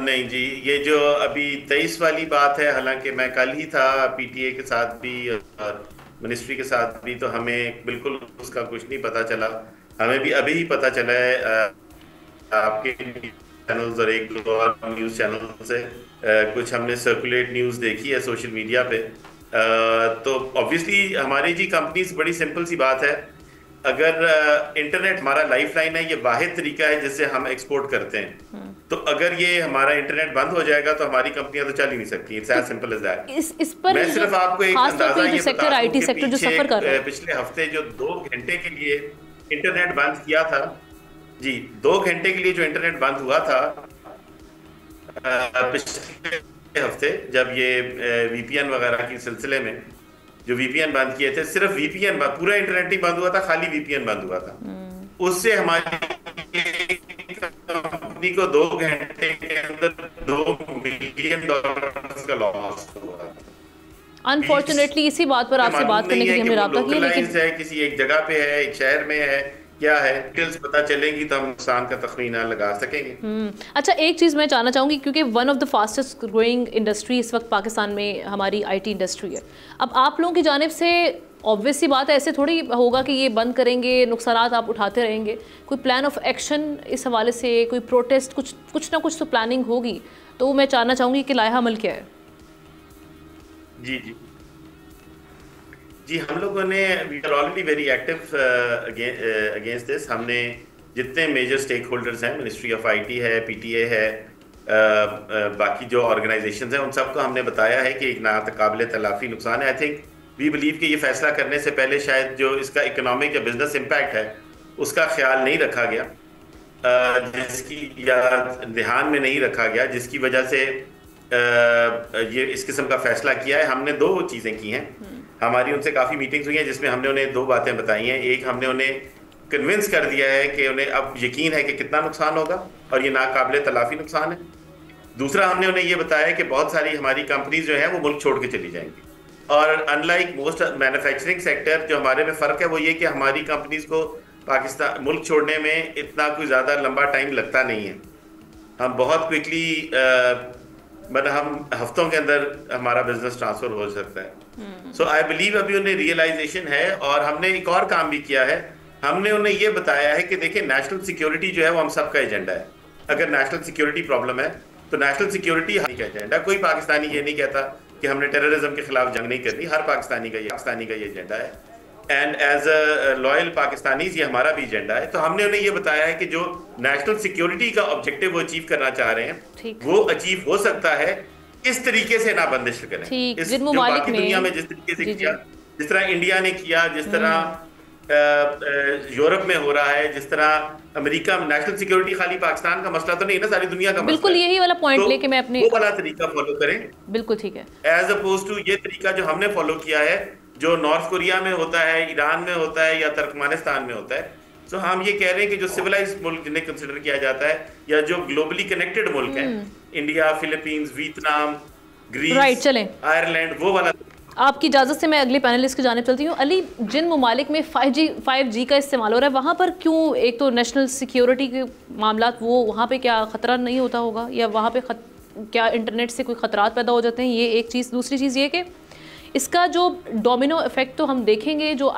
Speaker 7: नहीं जी, ये जो अभी 23 वाली बात है, हालांकि मैं कल ही था PTA के साथ भी और मिनिस्ट्री के साथ भी, तो हमें बिल्कुल उसका कुछ नहीं पता चला। हमें भी अभी ही पता चला है आपके चैनल्स और 1-2 और न्यूज़ चैनल से कुछ हमने सर्कुलेट न्यूज़ देखी है सोशल मीडिया पे। तो ऑब्वियसली हमारी जी कंपनीज, बड़ी सिंपल सी बात है, अगर इंटरनेट हमारा लाइफलाइन है, ये वाहिद तरीका है जिससे हम एक्सपोर्ट करते हैं, तो अगर ये हमारा इंटरनेट बंद हो जाएगा तो हमारी कंपनियां तो चल ही नहीं सकती। It's as simple as that.
Speaker 2: इस पर
Speaker 7: मैं सिर्फ आपको एक अंदाजा ये
Speaker 2: सेक्टर IT सेक्टर जो सफर कर रहा है,
Speaker 7: पिछले हफ्ते जो 2 घंटे के लिए इंटरनेट बंद किया था जी, 2 घंटे के लिए जो इंटरनेट बंद हुआ था पिछले हफ्ते, जब ये VPN वगैरह के सिलसिले में जो VPN बंद किए थे, सिर्फ VPN पूरा इंटरनेट नहीं बंद हुआ था, खाली VPN बंद हुआ था। उससे हमारी कंपनी को 2 घंटे के अंदर $2 बिलियन का लॉस हुआ।
Speaker 2: अनफॉर्चुनेटली इसी बात पर आपसे बात करने के लिए हमने राब्ता किया, लेकिन
Speaker 7: है किसी एक जगह पे है, एक शहर में है, क्या है, डिटेल्स पता चलेंगी तो हम नुकसान का तखमीना लगा सकेंगे।
Speaker 2: अच्छा, एक चीज़ मैं जानना चाहूँगी, क्योंकि one of the fastest growing industry इस वक्त पाकिस्तान में हमारी IT इंडस्ट्री है। अब आप लोगों की जानिब से ऑब्वियस सी बात है, ऐसे थोड़ी होगा कि ये बंद करेंगे, नुकसानात आप उठाते रहेंगे। कोई प्लान ऑफ एक्शन इस हवाले से, कोई प्रोटेस्ट, कुछ ना कुछ तो प्लानिंग होगी। तो मैं जानना चाहूँगी कि लाया अमल क्या है?
Speaker 7: जी जी जी, हम लोगों ने we are already very active against this. हमने जितने मेजर स्टेक होल्डर्स हैं, मिनिस्ट्री ऑफ IT है, PTA है, बाकी जो ऑर्गेनाइजेशंस हैं, उन सबको हमने बताया है कि एक नाकाबिल तलाफी नुकसान है। आई थिंक वी बिलीव कि ये फैसला करने से पहले शायद जो इसका इकोनॉमिक या बिजनेस इम्पैक्ट है उसका ख्याल नहीं रखा गया, जिसकी या ध्यान में नहीं रखा गया, जिसकी वजह से ये इस किस्म का फैसला किया है। हमने 2 चीज़ें की हैं। हमारी उनसे काफ़ी मीटिंग्स हुई हैं जिसमें हमने उन्हें 2 बातें बताई हैं। एक, हमने उन्हें कन्विंस कर दिया है कि उन्हें अब यकीन है कि कितना नुकसान होगा और ये नाकाबिल तलाफी नुकसान है। दूसरा, हमने उन्हें ये बताया कि बहुत सारी हमारी कंपनीज जो हैं वो मुल्क छोड़ के चली जाएंगी, और अनलाइक मोस्ट मैन्युफैक्चरिंग सेक्टर, जो हमारे में फ़र्क है वो ये कि हमारी कंपनीज को पाकिस्तान मुल्क छोड़ने में इतना कोई ज़्यादा लंबा टाइम लगता नहीं है। हम बहुत क्विकली मतलब हम हफ्तों के अंदर हमारा बिजनेस ट्रांसफर हो सकता है। सो आई बिलीव अभी उन्हें रियलाइजेशन है। और हमने एक और काम भी किया है, हमने उन्हें ये बताया है कि देखिए, नेशनल सिक्योरिटी जो है वो हम सबका एजेंडा है। अगर नेशनल सिक्योरिटी प्रॉब्लम है तो नेशनल सिक्योरिटी हम का एजेंडा। कोई पाकिस्तानी ये नहीं कहता कि हमने टेररिज्म के खिलाफ जंग नहीं करनी, हर पाकिस्तानी का ये एजेंडा है। And as a loyal Pakistanis ये हमारा भी एजेंडा है। तो हमने उन्हें ये बताया है कि जो नेशनल सिक्योरिटी का ऑब्जेक्टिव वो अचीव करना चाह रहे हैं वो अचीव हो सकता है इस तरीके से ना बंदिश करें। इस जो बाकी दुनिया में जिस तरीके से किया, जिस तरह इंडिया ने किया, जिस तरह यूरोप में हो रहा है, जिस तरह अमेरिका में, नेशनल सिक्योरिटी खाली पाकिस्तान का मसला तो नहीं ना, सारी दुनिया का मसला।
Speaker 2: बिल्कुल यही वाला पॉइंट तो लेके मैं अपने
Speaker 7: वो वाला तरीका फॉलो करें।
Speaker 2: बिल्कुल ठीक है।
Speaker 7: एज अपोज टू ये तरीका जो हमने फॉलो किया है, जो नॉर्थ कोरिया में होता है, ईरान में होता है या तुर्कमेनिस्तान में होता है। तो हम ये कह रहे हैं कि जो सिविलाइज्ड मुल्क जिन्हें कंसिडर किया जाता है या जो ग्लोबली कनेक्टेड मुल्क हैं, India, Philippines, Vietnam, Greece, Ireland, वो वाला।
Speaker 2: आपकी इजाज़त से मैं अगले पैनलिस्ट की जानिब चलती हूँ। अली, जिन ममालिक में 5G का इस्तेमाल हो रहा है, वहाँ पर क्यों, एक तो नेशनल सिक्योरिटी के मामला, वो वहाँ पे क्या ख़तरा नहीं होता होगा, या वहाँ पे क्या इंटरनेट से कोई ख़तरात पैदा हो जाते हैं, ये एक चीज़। दूसरी चीज़ ये कि इसका जो डोमिनो इफ़ेक्ट तो हम देखेंगे जो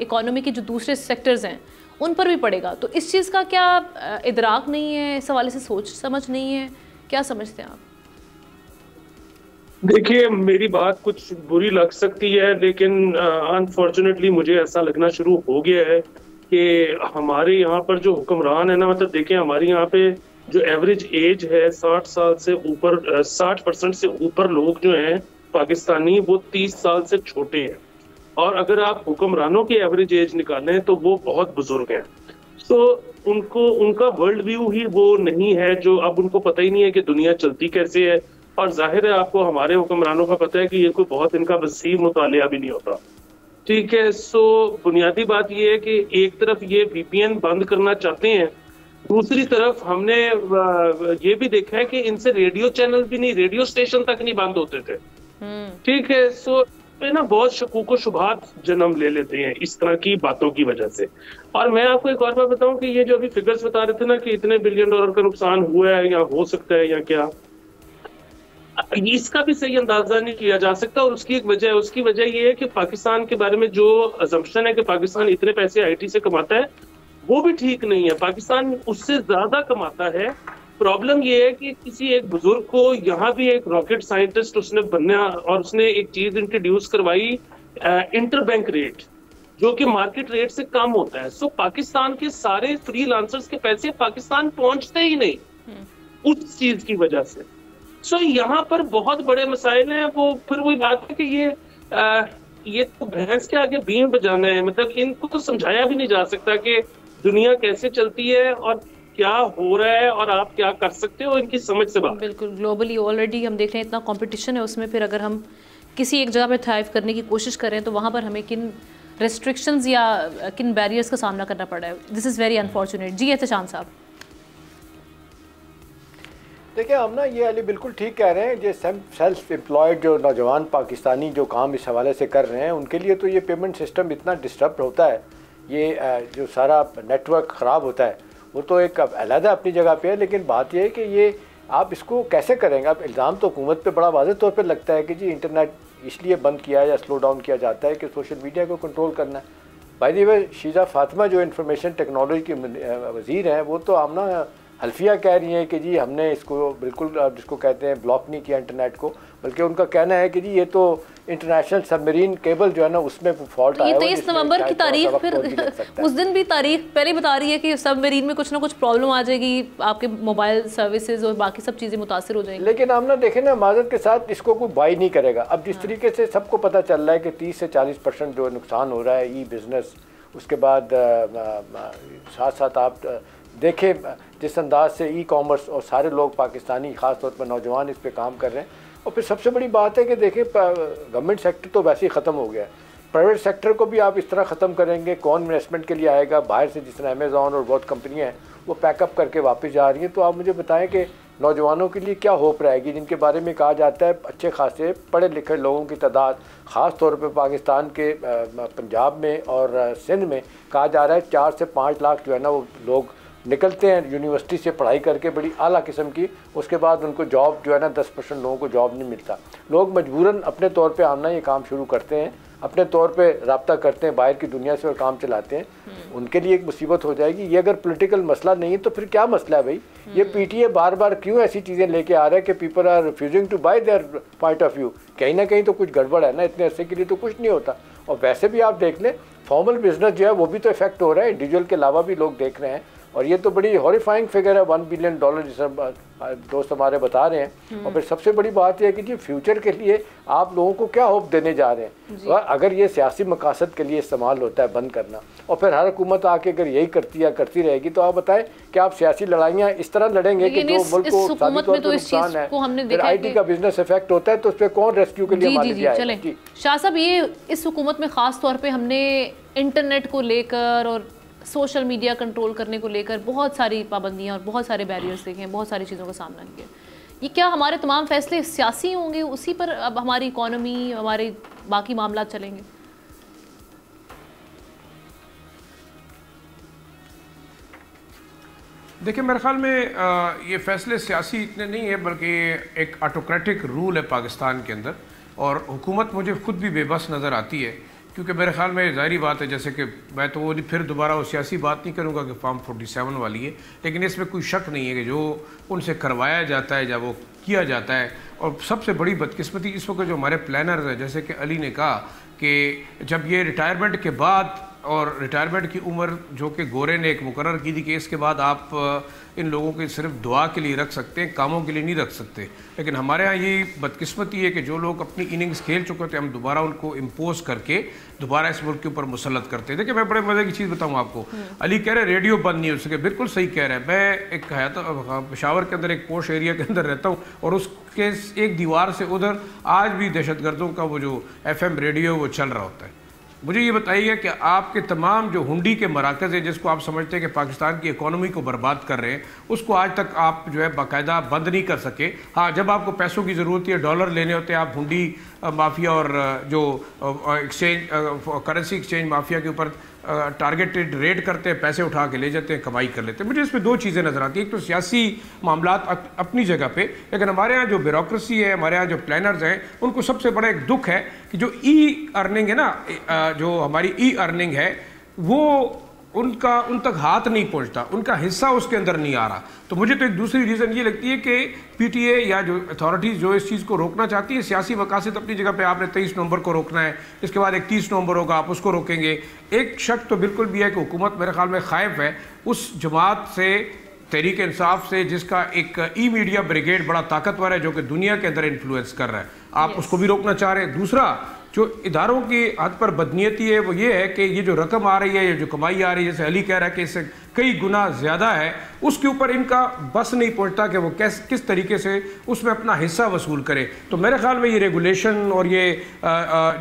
Speaker 2: इकोनॉमी के जो दूसरे सेक्टर्स हैं उन पर भी पड़ेगा। तो इस चीज़ का क्या इदराक नहीं है, इस हवाले से सोच समझ नहीं है, क्या समझते हैं आप?
Speaker 6: देखिए, मेरी बात कुछ बुरी लग सकती है, लेकिन अनफॉर्चुनेटली मुझे ऐसा लगना शुरू हो गया है कि हमारे यहाँ पर जो हुक्मरान है ना, मतलब देखिए हमारे यहाँ पे जो एवरेज एज है 60 साल से ऊपर, 60% से ऊपर लोग जो हैं पाकिस्तानी, वो 30 साल से छोटे हैं। और अगर आप हुक्मरानों की एवरेज एज निकालें तो वो बहुत बुजुर्ग हैं। तो उनका वर्ल्ड व्यू ही वो नहीं है, जो अब उनको पता ही नहीं है कि दुनिया चलती कैसे है। और जाहिर है आपको हमारे हुक्मरानों का पता है कि ये कोई बहुत इनका वसीह मुतालिया भी नहीं होता, ठीक है। सो बुनियादी बात ये है कि एक तरफ ये VPN बंद करना चाहते हैं, दूसरी तरफ हमने ये भी देखा है कि इनसे रेडियो चैनल भी नहीं, रेडियो स्टेशन तक नहीं बंद होते थे, ठीक है। सो पे ना बहुत शकूक व शुबहात जन्म ले लेते हैं इस तरह की बातों की वजह से। और मैं आपको एक और बात बताऊं कि ये जो अभी फिगर्स बता रहे थे ना कि इतने $1 बिलियन का नुकसान हुआ है या हो सकता है या क्या, इसका भी सही अंदाजा नहीं किया जा सकता। और उसकी एक वजह है, उसकी वजह ये है कि पाकिस्तान के बारे में जो अजम्पशन है कि पाकिस्तान इतने पैसे IT से कमाता है, वो भी ठीक नहीं है। पाकिस्तान उससे ज्यादा कमाता है। प्रॉब्लम ये है कि किसी एक बुजुर्ग को यहाँ भी एक रॉकेट साइंटिस्ट उसने बनना, और उसने एक चीज इंट्रोड्यूस करवाई, इंटरबैंक रेट, जो कि मार्केट रेट से कम होता है। सो पाकिस्तान के सारे फ्रीलांसर्स के पैसे पाकिस्तान पहुंचते ही नहीं उस चीज की वजह से। सो यहाँ पर बहुत बड़े मसाइल हैं। वो फिर वही बात है कि ये तो भैंस के आगे बीन बजाना है, मतलब इनको तो समझाया भी नहीं जा सकता कि दुनिया कैसे चलती है और क्या हो रहा है और आप क्या कर सकते हो, इनकी समझ से बात।
Speaker 2: बिल्कुल, ग्लोबली ऑलरेडी हम देख रहे हैं इतना कंपटीशन है उसमें, फिर अगर हम किसी एक जगह पे थ्राइव करने की कोशिश करें तो वहाँ पर हमें किन रेस्ट्रिक्शंस या किन बैरियर्स का सामना करना पड़ा है। This is very unfortunate. जी एहतशाम साहब।
Speaker 3: देखिए, हम ना ये अली बिल्कुल ठीक कह रहे हैं। जो सेल्फ एम्प्लॉयड जो नौजवान पाकिस्तानी जो काम इस हवाले से कर रहे हैं, उनके लिए तो ये पेमेंट सिस्टम इतना डिस्टर्ब होता है, ये जो सारा नेटवर्क ख़राब होता है, वो तो एक अलहदा अपनी जगह पे है। लेकिन बात यह है कि ये आप इसको कैसे करेंगे। आप इल्ज़ाम तो हुकूमत पे बड़ा वाज़ेह तौर पे लगता है कि जी इंटरनेट इसलिए बंद किया या स्लो डाउन किया जाता है कि सोशल मीडिया को कंट्रोल करना है। By the way, Sheeza Fatima जो इंफॉर्मेशन टेक्नोलॉजी की वज़ीर हैं, वो तो आमना हल्फिया कह रही हैं कि जी हमने इसको बिल्कुल, जिसको कहते हैं, ब्लॉक नहीं किया इंटरनेट को, बल्कि उनका कहना है कि जी ये तो इंटरनेशनल सबमरीन केबल जो है ना उसमें फॉल्ट आया है।
Speaker 2: 23 नवंबर की तारीख फिर उस दिन भी तारीख पहले बता रही है कि सबमरीन में कुछ ना कुछ प्रॉब्लम आ जाएगी, आपके मोबाइल सर्विसेज और बाकी सब चीज़ें मुतासिर हो जाएंगी।
Speaker 3: लेकिन हम ना देखें ना, माजरत के साथ इसको कोई बाई नहीं करेगा। अब जिस तरीके से सबको पता चल रहा है कि 30 से 40% जो नुकसान हो रहा है बिज़नेस, उसके बाद साथ साथ आप देखें जिस अंदाज से कॉमर्स और सारे लोग पाकिस्तानी ख़ास तौर पर नौजवान इस पे काम कर रहे हैं। और फिर सबसे बड़ी बात है कि देखें गवर्नमेंट सेक्टर तो वैसे ही ख़त्म हो गया है, प्राइवेट सेक्टर को भी आप इस तरह ख़त्म करेंगे, कौन इन्वेस्टमेंट के लिए आएगा बाहर से? जिस तरह अमेज़ॉन और बहुत कंपनियाँ हैं वो पैकअप करके वापस जा रही हैं। तो आप मुझे बताएं कि नौजवानों के लिए क्या होप रहेगी, जिनके बारे में कहा जाता है अच्छे खासे पढ़े लिखे लोगों की तादाद ख़ास तौर पर पाकिस्तान के पंजाब में और सिंध में कहा जा रहा है 4 से 5 लाख जो है ना वो लोग निकलते हैं यूनिवर्सिटी से पढ़ाई करके बड़ी आला किस्म की, उसके बाद उनको जॉब जो है ना 10% लोगों को जॉब नहीं मिलता। लोग मजबूरन अपने तौर पे आना ये काम शुरू करते हैं, अपने तौर पे रब्ता करते हैं बाहर की दुनिया से और काम चलाते हैं। उनके लिए एक मुसीबत हो जाएगी। ये अगर पॉलिटिकल मसला नहीं है तो फिर क्या मसला है भाई? ये PTA बार बार क्यों ऐसी चीज़ें लेके आ रहा है कि people are refusing to buy their point of view? कहीं ना कहीं तो कुछ गड़बड़ है ना, इतने अरसे के लिए तो कुछ नहीं होता। और वैसे भी आप देख लें फॉर्मल बिजनेस जो है वो भी तो इफेक्ट हो रहा है, इंडिविजुअल के अलावा भी लोग देख रहे हैं। और ये तो बड़ी हॉरिफाइंग फिगर है, $1 बिलियन जिसे दोस्त हमारे बता रहे हैं। और फिर सबसे बड़ी बात यह है कि जी फ्यूचर के लिए आप लोगों को क्या होप देने जा रहे हैं? और अगर ये सियासी मकासद के लिए इस्तेमाल होता है बंद करना, और फिर हर हुकूमत आके अगर यही करती रहेगी, तो आप बताएं कि आप सियासी लड़ाइयाँ इस तरह लड़ेंगे कि जो मुल्क को सारी तौर पर नुकसान है, फिर IT का बिजनेस इफेक्ट होता है तो उस पर कौन रेस्क्यू के लिए मालिक जाएगा?
Speaker 2: शाह साहब, ये इस हुकूमत में ख़ास तौर पर हमने इंटरनेट को लेकर और सोशल मीडिया कंट्रोल करने को लेकर बहुत सारी पाबंदियां और बहुत सारे बैरियर्स देखे हैं, बहुत सारी चीज़ों का सामना किया। ये क्या हमारे तमाम फैसले सियासी होंगे, उसी पर अब हमारी इकॉनमी, हमारे बाकी मामला चलेंगे?
Speaker 4: देखिए मेरे ख्याल में ये फैसले सियासी इतने नहीं है, बल्कि एक ऑटोक्रेटिक रूल है पाकिस्तान के अंदर, और हुकूमत मुझे खुद भी बेबस नज़र आती है, क्योंकि मेरे ख्याल में ज़ाहिरी बात है, जैसे कि मैं तो वो फिर दोबारा वो सियासी बात नहीं करूँगा कि फॉर्म 47 वाली है, लेकिन इसमें कोई शक नहीं है कि जो उनसे करवाया जाता है या वो किया जाता है, और सबसे बड़ी बदकिस्मती इस वक्त जो हमारे प्लानर्स हैं, जैसे कि अली ने कहा कि जब ये रिटायरमेंट के बाद, और रिटायरमेंट की उम्र जो कि गोरे ने एक मुकर्रर की थी कि इसके बाद आप इन लोगों के सिर्फ दुआ के लिए रख सकते हैं, कामों के लिए नहीं रख सकते, लेकिन हमारे यहाँ ये बदकिस्मती है कि जो लोग अपनी इनिंग्स खेल चुके थे, हम दोबारा उनको इम्पोज करके दोबारा इस मुल्क के ऊपर मुसल्लत करते हैं। देखिए मैं बड़े मज़े की चीज़ बताऊँ आपको, अली कह रहे रेडियो बंद नहीं हो सके, बिल्कुल सही कह रहे हैं। मैं एक पेशावर के अंदर एक पोश एरिया के अंदर रहता हूँ, और उसके एक दीवार से उधर आज भी दहशतगर्दों का वो जो FM रेडियो वो चल रहा होता है। मुझे ये बताइए कि आपके तमाम जो हुंडी के मराकज़ हैं, जिसको आप समझते हैं कि पाकिस्तान की इकोनॉमी को बर्बाद कर रहे हैं, उसको आज तक आप जो है बाकायदा बंद नहीं कर सके। हाँ, जब आपको पैसों की ज़रूरत है, डॉलर लेने होते हैं, आप हुंडी माफिया और जो एक्सचेंज करेंसी एक्सचेंज माफिया के ऊपर टारगेटेड रेड करते हैं, पैसे उठा के ले जाते हैं, कमाई कर लेते हैं। मुझे इसमें दो चीज़ें नज़र आती हैं, एक तो सियासी मामलात अपनी जगह पे, लेकिन हमारे यहाँ जो ब्यूरोक्रेसी है, हमारे यहाँ जो प्लानर्स हैं, उनको सबसे बड़ा एक दुख है कि जो ई अर्निंग है ना, जो हमारी ई अर्निंग है, वो उन तक हाथ नहीं पहुंचता, उनका हिस्सा उसके अंदर नहीं आ रहा। तो मुझे तो एक दूसरी रीज़न ये लगती है कि PTA या जो अथॉरिटीज़ जो इस चीज़ को रोकना चाहती है, सियासी मकासद अपनी जगह पे, आपने 23 नवंबर को रोकना है, इसके बाद 31 नवंबर होगा, आप उसको रोकेंगे। एक शक तो बिल्कुल भी है कि हुकूमत मेरे ख्याल में खाइफ है उस जमात से, तहरीक इंसाफ से, जिसका एक ई मीडिया ब्रिगेड बड़ा ताकतवर है, जो कि दुनिया के अंदर इन्फ्लुएंस कर रहा है, आप उसको भी रोकना चाह रहे हैं। दूसरा जो इदारों की हद पर बदनीयती है वो ये है कि ये जो रकम आ रही है, ये जो कमाई आ रही है, जैसे अली कह रहा है कि इससे कई गुना ज़्यादा है, उसके ऊपर इनका बस नहीं पहुंचता कि वो किस तरीके से उसमें अपना हिस्सा वसूल करे। तो मेरे ख्याल में ये रेगुलेशन और ये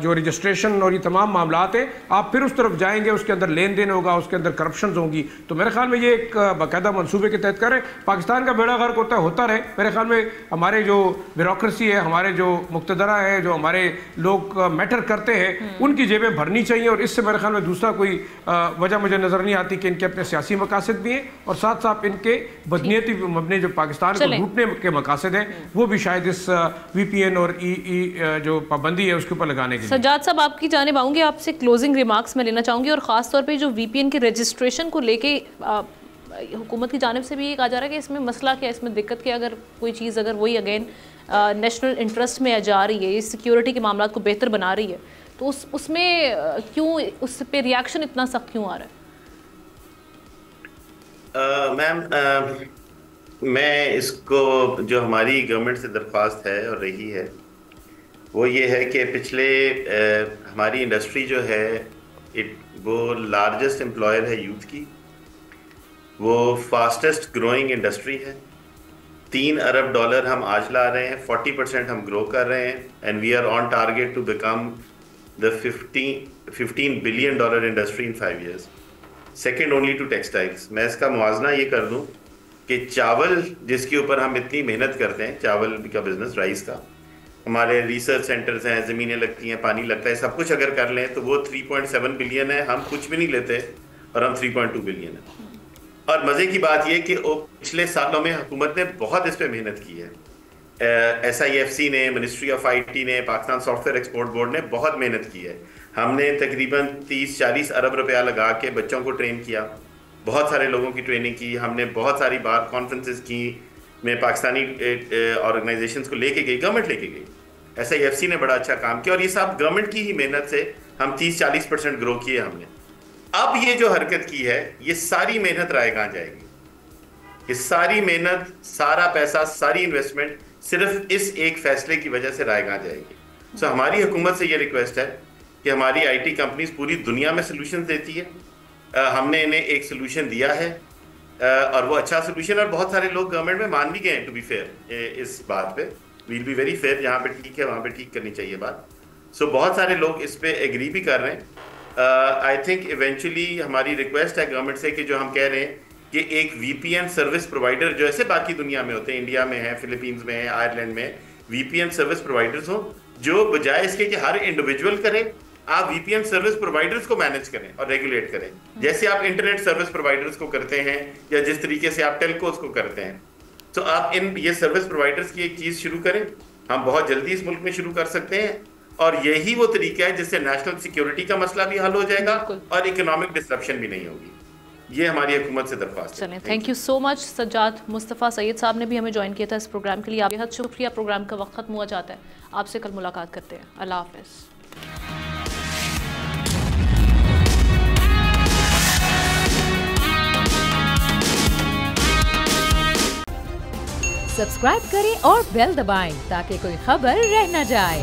Speaker 4: जो रजिस्ट्रेशन और ये तमाम मामलात हैं, आप फिर उस तरफ जाएंगे, उसके अंदर लेन देन होगा, उसके अंदर करप्शन होंगी। तो मेरे ख्याल में ये एक बाकायदा मनसूबे के तहत करें। पाकिस्तान का बेड़ा गर्क होता रहे। मेरे ख्याल में हमारे जो ब्यूरोक्रेसी है, हमारे जो मुक्तदरा है, जो हमारे लोग मैटर करते हैं, उनकी जेबें भरनी चाहिए। और इससे मेरे ख्याल में दूसरा कोई वजह मुझे नज़र नहीं आती कि इनके अपने सियासी मकासद भी हैं, और साथ साथ इनके बदनीयती मबनी जो पाकिस्तान को लूटने के मकासद हैं, वो भी शायद इस VPN और जो पाबंदी है उसके ऊपर लगाने के लिए।
Speaker 2: सज्जाद साहब, आपकी जानिब आऊँगी, आपसे क्लोजिंग रिमार्क्स मैं लेना चाहूँगी, और ख़ास तौर पर जो VPN के रजिस्ट्रेशन को लेके हुकूमत की जानिब से भी ये कहा जा रहा है कि इसमें मसला क्या है, इसमें दिक्कत क्या, अगर कोई चीज़ अगर वही अगेन नेशनल इंटरेस्ट में जा रही है, इस सिक्योरिटी के मामला को बेहतर बना रही है, तो उसमें क्यों उस पर रिएक्शन इतना सख्त क्यों आ रहा है?
Speaker 7: मैम, मैं इसको जो हमारी गवर्नमेंट से दरख्वास्त है और रही है वो ये है कि पिछले हमारी इंडस्ट्री जो है वो लार्जेस्ट एम्प्लॉयर है यूथ की, वो फास्टेस्ट ग्रोइंग इंडस्ट्री है। $3 अरब हम आज ला रहे हैं, 40% हम ग्रो कर रहे हैं, and we are on target to become the $15 billion industry in 5 years, second only to textiles. मैं इसका मुआवजना ये कर दूं कि चावल जिसके ऊपर हम इतनी मेहनत करते हैं, चावल का बिजनेस, राइस का, हमारे रिसर्च सेंटर्स हैं, ज़मीनें लगती हैं, पानी लगता है, सब कुछ अगर कर लें तो वो 3.7 बिलियन है, हम कुछ भी नहीं लेते, और हम 3.2 बिलियन है। और मज़े की बात यह कि पिछले सालों में हुकूमत ने बहुत इस पर मेहनत की है। SIFC ने, मिनिस्ट्री ऑफ IT ने, पाकिस्तान सॉफ्टवेयर एक्सपोर्ट बोर्ड ने बहुत मेहनत की है। हमने तकरीबन 30-40 अरब रुपया लगा के बच्चों को ट्रेन किया, बहुत सारे लोगों की ट्रेनिंग की, हमने बहुत सारी बार कॉन्फ्रेंसेस की, मैं पाकिस्तानी ऑर्गेनाइजेशंस को लेके गई, गवर्नमेंट लेके गई, SIFC ने बड़ा अच्छा काम किया, और ये सब गवर्नमेंट की ही मेहनत से हम 30-40% ग्रो किए हमने। अब ये जो हरकत की है, ये सारी मेहनत राय कहाँ जाएगी? ये सारी मेहनत, सारा पैसा, सारी इन्वेस्टमेंट सिर्फ इस एक फैसले की वजह से राय कहाँ जाएगी? सो हमारी हुकूमत से ये रिक्वेस्ट है कि हमारी IT कंपनीज पूरी दुनिया में सोल्यूशन देती है, हमने इन्हें एक सोल्यूशन दिया है, और वो अच्छा सोल्यूशन, और बहुत सारे लोग गवर्नमेंट में मान भी गए हैं, टू बी फेयर इस बात पे, वील बी वेरी फेयर, जहाँ पे ठीक है वहाँ पे ठीक करनी चाहिए बात। सो बहुत सारे लोग इस पे एग्री भी कर रहे हैं। आई थिंक इवेंचुअली हमारी रिक्वेस्ट है गवर्नमेंट से कि जो हम कह रहे हैं कि एक VPN सर्विस प्रोवाइडर जो ऐसे बाकी दुनिया में होते हैं, इंडिया में है, फिलीपींस में है, आयरलैंड में, VPN सर्विस प्रोवाइडर्स हो, जो बजाय इसके कि हर इंडिविजुअल करे, आप वीपीएन सर्विस प्रोवाइडर्स को मैनेज करें और रेगुलेट करें, जैसे आप इंटरनेट सर्विस प्रोवाइडर्स को करते हैं या जिस तरीके से आप टेलकोस को करते हैं। तो आप ये सर्विस प्रोवाइडर्स की एक चीज शुरू करें, हम बहुत जल्दी इस मुल्क में शुरू कर सकते हैं, और यही वो तरीका है जिससे नेशनल सिक्योरिटी का मसला भी हल हो जाएगा और इकोनॉमिक डिस्ट्रप्शन भी नहीं होगी। ये हमारी हुकूमत से दरख्वास्त है।
Speaker 2: Thank you so much Sajjad Mustafa Syed साहब ने भी हमें ज्वाइन किया था इस प्रोग्राम के लिए, आप बेहद शुक्रिया। प्रोग्राम का वक्त खत्म हुआ जाता है, आपसे कल मुलाकात करते हैं। अल्लाह हाफ़िज़।
Speaker 1: सब्सक्राइब करें और बेल दबाएं ताकि कोई खबर रह न जाए।